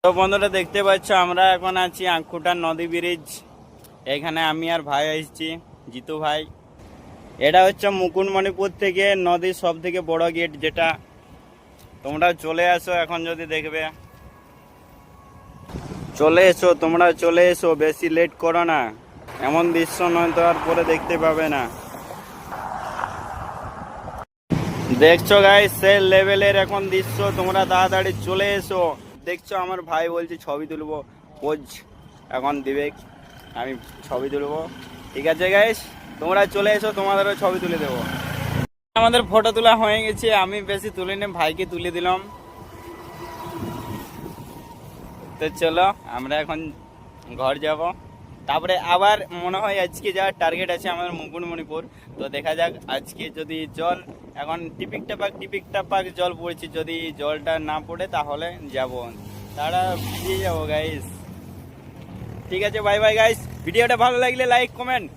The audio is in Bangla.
তো বন্ধুরা দেখতে পাচ্ছ আমরা এখন আছি আঁকুটার নদী ব্রিজ। এখানে আমি আর ভাই এসেছি, জিতু ভাই। এটা হচ্ছে মুকুটমণিপুর থেকে নদীর সব থেকে বড় গেট, যেটা তোমরা চলে আসো এখন যদি দেখবে। চলে এসো, তোমরা চলে এসো, বেশি লেট করো না। এমন দৃশ্য নয় তো আর পরে দেখতে পাবে না। দেখছো গাইস সেই লেভেলের এখন দৃশ্য, তোমরা তাড়াতাড়ি চলে এসো। দেখছো আমার ভাই বলছে ছবি তুলবো, পোজ এখন দিবে, আমি ছবি তুলবো। ঠিক আছে গাইস, তোমরা চলে এসো, তোমাদেরও ছবি তুলে দেবো। আমাদের ফটো তোলা হয়ে গেছে, আমি বেশি তুলিনি, ভাইকে তুলে দিলাম। তো চলো আমরা এখন ঘর যাব, তারপরে আবার মনে হয় আজকে যাওয়ার টার্গেট আছে আমাদের মুকুটমণিপুর। তো দেখা যাক আজকে যদি জল এখন টিপিক টাপাক জল পড়ছে, যদি জলটা না পড়ে তাহলে যাব, তারা ভিজে যাবো গাইস। ঠিক আছে, বাই বাই গাইস। ভিডিওটা ভালো লাগলে লাইক কমেন্ট